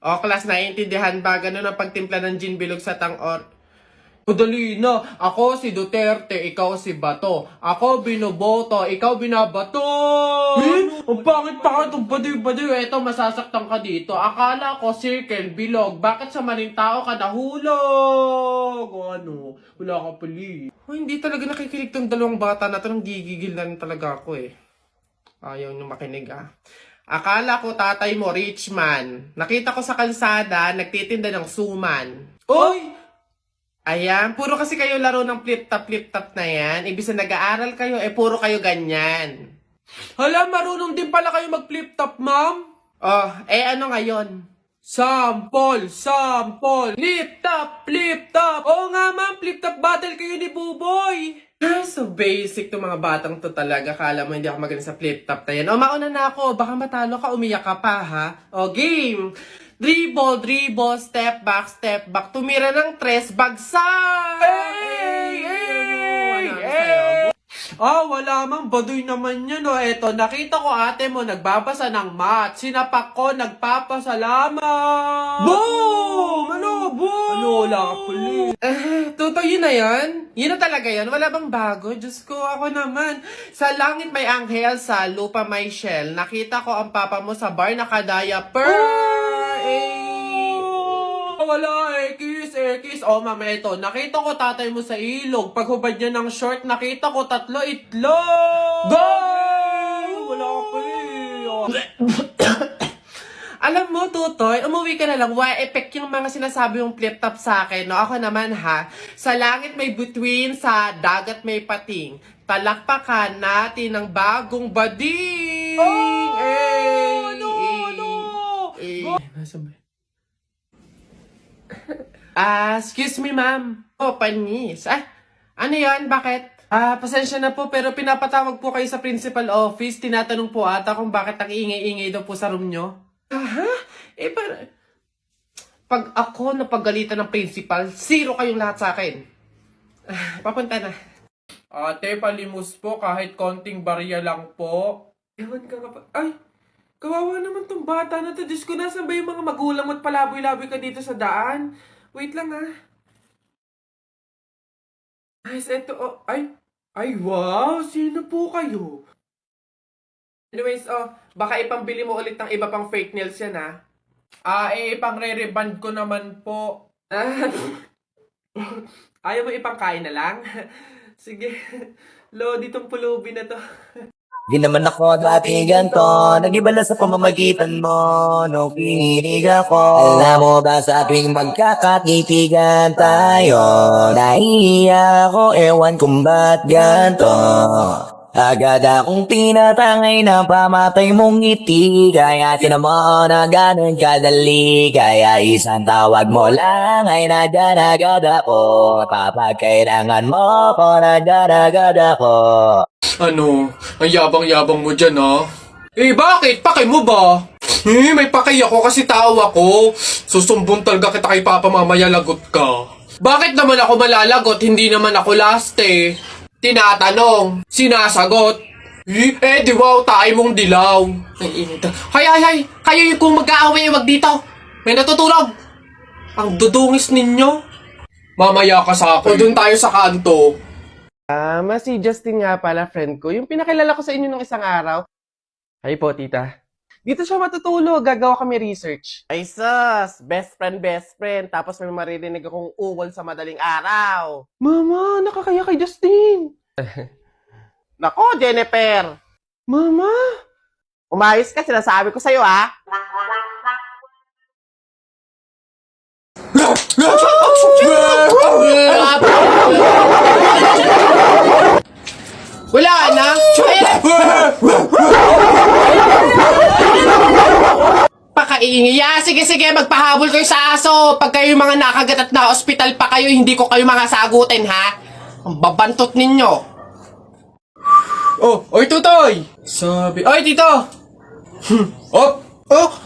O, class, naiintindihan ba? Ganun ang pagtimpla ng gin bilog sa tang-or. Madali na. Ako si Duterte, ikaw si Bato. Ako binoboto, ikaw binabato. Ang pangit-pangit, ang baduy-baduy. Eto, masasaktan ka dito. Akala ko circle, bilog. Bakit sa maling tao ka nahulog? O ano? Wala ka pali. Oh, hindi talaga nakikinig tong dalawang bata na to. Nang gigigil na rin talaga ako eh. Ayaw nyo makinig ah. Akala ko tatay mo rich man. Nakita ko sa kalsada, nagtitinda ng suman. Oy! Ayan, puro kasi kayo laro ng flip-top na yan. Ibig na nag-aaral kayo, puro kayo ganyan. Hala, marunong din pala kayo mag-flip-top, ma'am? Oh, ano ngayon? Sample! Flip-top! Oo nga, ma'am, flip-top battle kayo ni Buboy. So basic to mga batang to talaga. Kala mo hindi ako magaling sa flip-top na yan. O, mauna na ako. Baka matalo ka, umiyak ka pa, ha? O, game! Dribble, step back. Tumira ng tres, bagsak! Wala mang baduy naman yun, o. Eto, nakita ko ate mo nagbabasa ng math. Sinapak ko, nagpapasalamat! Boom! Boom? Wala ka puli. Totoo yun na yan? Yun na talaga yan? Wala bang bago? Diyos ko, ako naman. Sa langit may anghel, sa lupa may shell. Nakita ko ang papa mo sa bar naka-diaper. Wala, kiss. Mama, ito. Nakita ko tatay mo sa ilog. Paghubad niya ng short, nakita ko 3 itlog. Go! Wala ka pa Alam mo, Tutoy, umuwi ka na lang. Why effect yung mga sinasabi yung flip-top sa akin. No? Ako naman ha, sa langit may bituin, sa dagat may pating. Talakpakan natin ng bagong bading! Excuse me, ma'am. Panis. Ano yan? Bakit? Pasensya na po, pero pinapatawag po kayo sa principal office. Tinatanong po ata kung bakit nag-iingay-ingay daw po sa room nyo. Pag ako napagalitan ng principal, 0 kayong lahat sa akin. Papunta na. Ate, palimos po kahit konting barya lang po. Ewan ka nga pa. Kawawa naman tong bata na to. Diyos ko, nasan ba yung mga magulang mo at palaboy-laboy ka dito sa daan? Wait lang Guys, eto. Wow! Sino po kayo? Anyways, baka ipambili mo ulit ng iba pang fake nails yan, ipang re-reband ko naman po. Ayaw mo ipangkain na lang? Sige. Lodi tong pulubi na to. Di naman ako dati ganto, nag-iba lang sa pamamagitan mo, no kinig ako. Alam mo ba sa tuwing magkakatitigan tayo, nahihiya ako, ewan kung ba't ganto. Agad akong tinatangay na pamatay mong ngiti, kaya tinamo na ganun kadali, kaya isang tawag mo lang ay nandyan agad ako. Kapag kailangan mo ko, nandyan agad ako. Ano? Ang yabang-yabang mo dyan, bakit? Pake mo ba? May pake ako kasi tao ako. Susumbong talaga kita kay Papa mamaya, lagot ka. Bakit naman ako malalagot? Hindi naman ako last Tinatanong, sinasagot. Di wow, tayo mong dilaw. Ay, inita. Hay! Kayo yung kung mag-aaway, wag dito. May natutulog. Ang dudungis ninyo. Mamaya ka sa akin. O dun tayo sa kanto. Si Justin nga pala, friend ko. Yung pinakilala ko sa inyo nung isang araw. Hi po, tita. Dito siya matutulog. Gagawa kami research. Ay sus! Best friend. Tapos may maririnig akong ungol sa madaling araw. Mama, nakakaya kay Justin. Nako, Jennifer. Mama. Umayos ka, sinasabi ko sa'yo, Wala na. Pakaiingi. Sige, magpahabol kayo sa aso. Pag kayo mga nakagat at na ospital pa kayo, hindi ko kayo mga sagutin, ha? Ang babantot ninyo. Oy, Tutoy! Oy, Tito!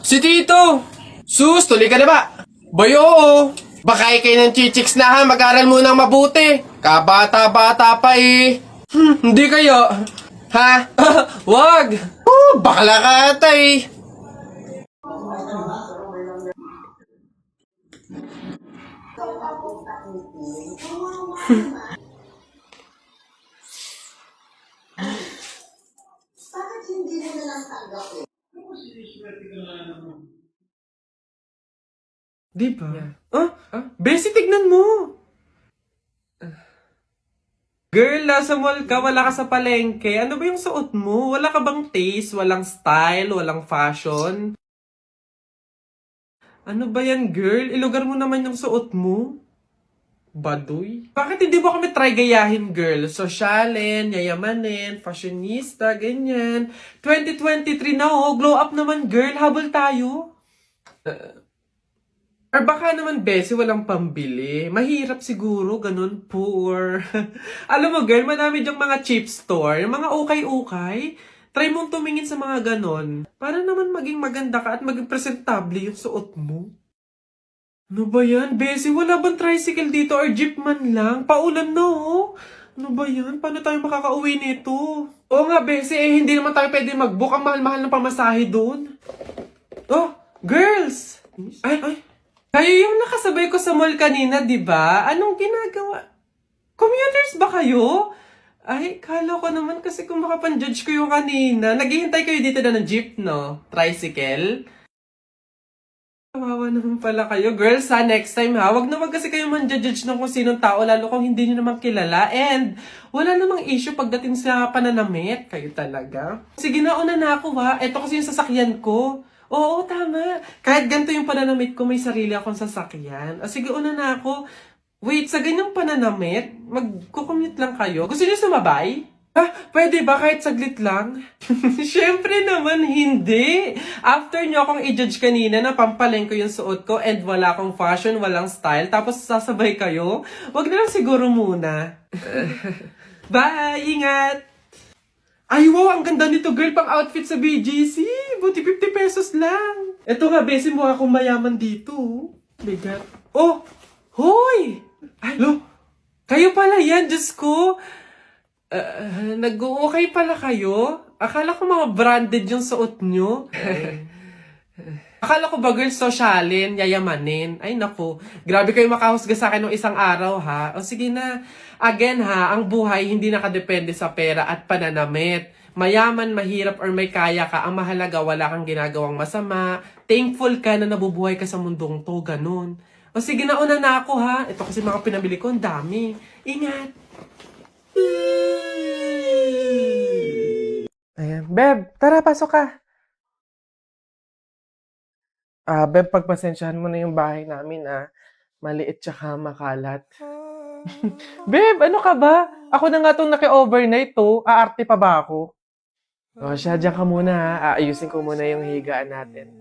Si Tito! Sus, tuloy ka na ba? Bayo, baka kayo ng chichiks na, ha? Mag-aral munang mabuti. Kabata-bata pa hindi kayo. Ha? Wag! Bakla ka ata Di ba? Bessie, tignan mo! Girl, nasa mall ka, wala ka sa palengke. Ano ba yung suot mo? Wala ka bang taste? Walang style? Walang fashion? Ano ba yan, girl? Ilugar mo naman yung suot mo. Baduy? Bakit hindi mo kami try gayahin, girl? Sosyalin, yayamanin, fashionista, ganyan. 2023 na oh, glow up naman, girl. Habol tayo. Or baka naman, Bessie, walang pambili. Mahirap siguro, ganun, poor. Alam mo, girl, madami dyang mga cheap store, yung mga ukay-ukay. Try mong tumingin sa mga ganon. Para naman maging maganda ka at maging presentable yung suot mo. Ano ba yan, Bessie? Wala bang tricycle dito or jeep man lang? Paulan na, oh. Ano ba yan? Paano tayo makakauwi nito? Oo nga, Bessie, eh, hindi naman tayo pwede mag-book. Ang mahal-mahal ng pamasahe doon. Oh, girls! Ay. Kayo yung nakasabay ko sa mall kanina, di ba? Anong ginagawa? Commuters ba kayo? Ay, kala ko naman kasi kung makapan-judge ko yung kanina. Naghihintay kayo dito na ng jeep, no? Tricycle? Kawawa naman pala kayo. Girls, ha, next time ha, wag na wag kasi kayo man-judge ng kung sinong tao, lalo kung hindi nyo naman kilala. And wala namang issue pagdating sa pananamit. Kayo talaga. Sige na, una na ako ha. Ito kasi yung sasakyan ko. Oo, tama. Kahit ganito yung pananamit ko, may sarili akong sasakyan. O sige, una na ako. Wait, sa ganyang pananamit, magkukommute lang kayo? Gusto niyo sumabay? Pwede ba kahit saglit lang? Siyempre naman hindi. After nyo akong i-judge kanina na pampaleng ko yung suot ko and wala akong fashion, walang style, tapos sasabay kayo, wag na lang siguro muna. Bye! Ingat! Ay, wow! Ang ganda nito, girl, pang outfit sa BGC. Buti 50 pesos lang. Eto nga, besin mo akong mayaman dito. Bigat. Oh! Hoy! Ay, lo! Kayo pala yan, Diyos ko. Nag-okay pala kayo? Akala ko mga branded yung suot nyo. Akala ko ba, girl, sosyalin, yayamanin. Ay, naku. Grabe kayo makahusga sa akin ng isang araw, ha? O sige na. Again, ha, ang buhay hindi nakadepende sa pera at pananamit. Mayaman, mahirap, or may kaya ka, ang mahalaga, wala kang ginagawang masama. Thankful ka na nabubuhay ka sa mundong to, ganun. O sige na, una na ako, ha? Ito kasi mga pinabili ko, ang dami. Ingat! Ayan. Beb, tara, pasok ka. Beb, pagpasensyahan mo na yung bahay namin, maliit tsaka makalat. Beb, ano ka ba? Ako na nga itong naki-overnight to. Aarte pa ba ako? O siya, dyan ka muna ha. Aayusin ko muna yung higaan natin.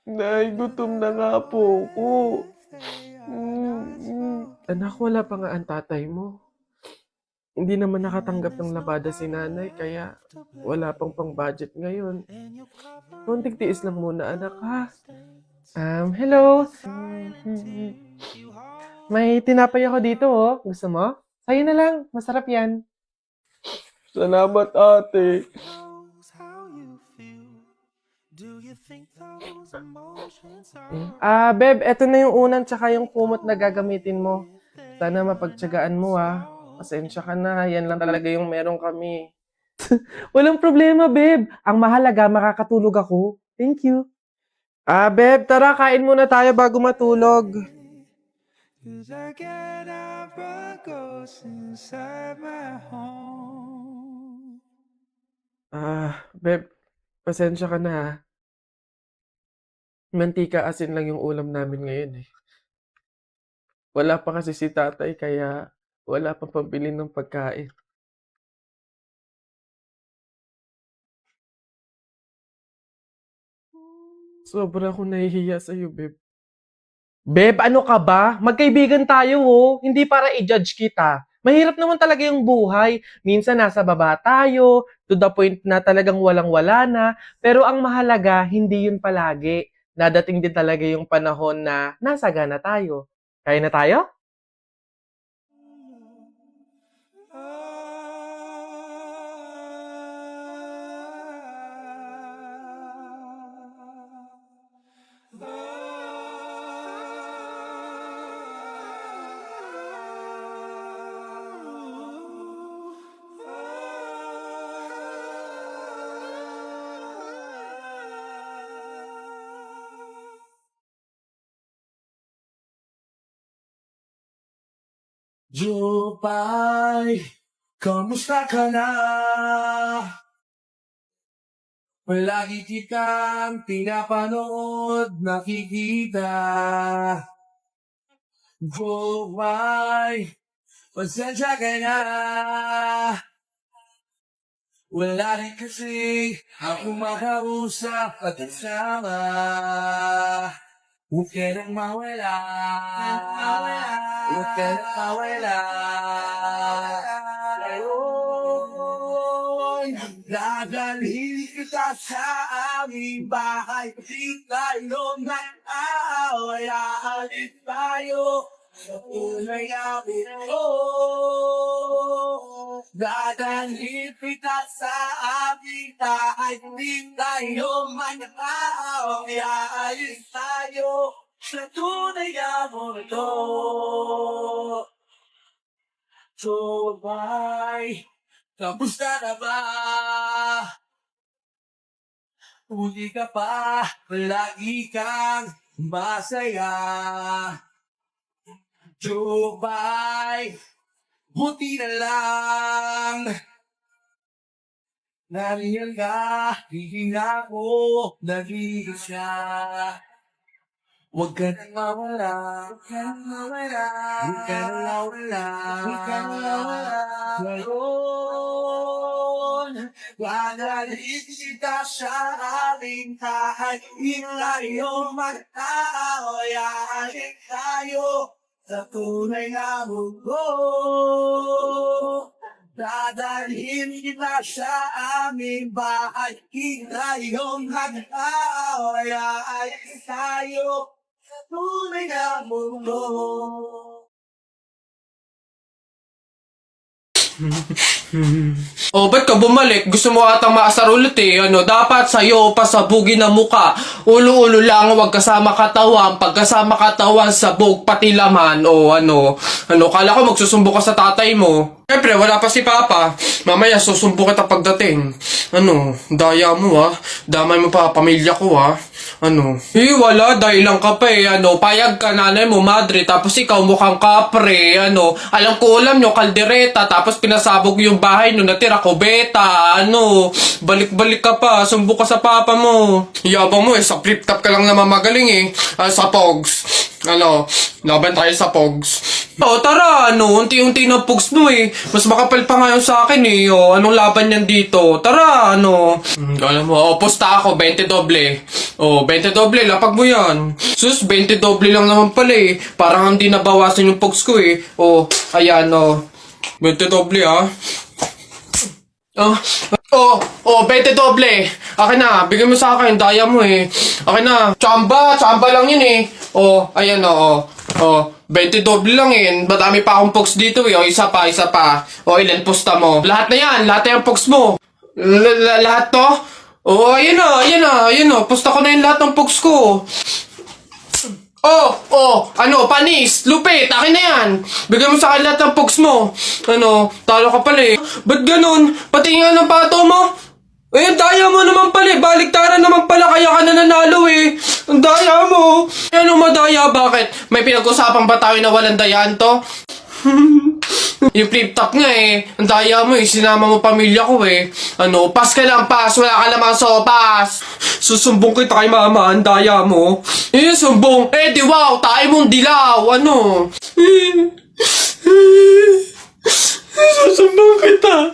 Nay, gutom na nga po ako. Anak, wala pa nga ang tatay mo. Hindi naman nakatanggap ng labada si nanay, kaya wala pang pang-budget ngayon. Konting tiis lang muna, anak, ha? Hello? May tinapay ako dito, oh. Gusto mo? Sa'yo na lang. Masarap yan. Salamat, ate. Beb, eto na yung unang tsaka yung kumot na gagamitin mo. Sana mapagtyagaan mo, Pasensya ka na, yan lang talaga yung meron kami. Walang problema, Beb. Ang mahalaga, makakatulog ako. Thank you. Beb, tara, kain muna tayo bago matulog. Beb, pasensya ka na, Mantika asin lang yung ulam namin ngayon, eh. Wala pa kasi si tatay, kaya wala pang pambili ng pagkain. Sobra akong nahihiya sa'yo, Beb. Beb, ano ka ba? Magkaibigan tayo, oh. Hindi para i-judge kita. Mahirap naman talaga yung buhay. Minsan nasa baba tayo, to the point na talagang walang-wala na. Pero ang mahalaga, hindi yun palagi. Dadating din talaga yung panahon na nasagana tayo. Kaya na tayo? Jupay, kamusta ka na? Palagi kitang pinapanood, nakikita. Jupay, pasensya ka na. Wala rin kasi ako makausap at kasama. Huwag ka nang mawala. Huwag ka nang mawala. Ngayon, dadalhin kita sa aming bahay. Di tayo nag-aaway. Aalis tayo sa tunay namin. Dadalhin kita sa aming bahay. Di tayo mag-aaway. Aalis tayo sa tunay na mundo. So, bye. Kamusta na ba? Huli ka pa, palagi kang masaya. Jupay, buti na lang. Nariyan ka, hihinga ko, nag-iisa. Huwag ka nang mawala. Huwag ka nang mawala. Huwag ka nang mawala. Huwag ka nang mawala. Ngayon, dadalhin kita sa aming bahay. Ilayo mag-aaway. Aalis tayo sa tunay na mundo. Dadalhin kita sa aming bahay. Ilayo mag-aaway. Aalis tayo sa tunay na mundo. Oh, ba't ka bumalik? Gusto mo atang maasar ulit eh. Dapat sa'yo pasabugin ang muka. Ulo-ulo lang, wag kasama katawan. Pag kasama katawan, sabog, pati laman. Kala ko magsusumbo ka sa tatay mo. Siyempre, wala pa si Papa. Mamaya, susumbo kita pagdating. Daya mo Damay mo pa pamilya ko wala, dahil lang ka pa payag ka nanay mo, madre, tapos ikaw mukhang kapre, alam ko ulam nyo, kaldereta, tapos pinasabog yung bahay nyo, natira kubeta, balik-balik ka pa, sumbo ka sa papa mo. Yabang mo sa flip-top ka lang na mamagaling sa Pogs. Laban tayo sa Pogs. Tara, unti-unti na Pogs mo mas makapal pa ngayon sa akin anong laban yan dito? Tara, alam mo, pusta ako, 20 doble. 20 doble, lapag mo yan. Sus, 20 doble lang naman pala parang hindi nabawasan yung Pogs ko ayan 20 doble 20 doble. Akin na, bigyan mo sa akin, daya mo Akin na, tsamba lang yun ayan 20 doble lang madami pa akong Pogs dito isa pa. Ilan pusta mo? Lahat na yan, lahat na yung Pogs mo. Lahat to? Ayan na, pusta ko na yung lahat ng Pogs ko. Panis, lupit, akin na yan. Bigyan mo sa akin lahat ng Pogs mo. Talo ka pala Ba't ganun? Pati nga ng pato mo? Daya mo naman pala baliktaran naman pala, kaya ka na nanalo Ang daya mo. Anong madaya, bakit? May pinag-usapan ba tayo na walang dayaan to? Yung flip-top nga ang daya mo sinama mo pamilya ko pas ka lang, pas, wala ka lamang sopas. Susumbong kita kay mama, ang daya mo. Sumbong, di wow, tayo mong dilaw, Susumbong kita.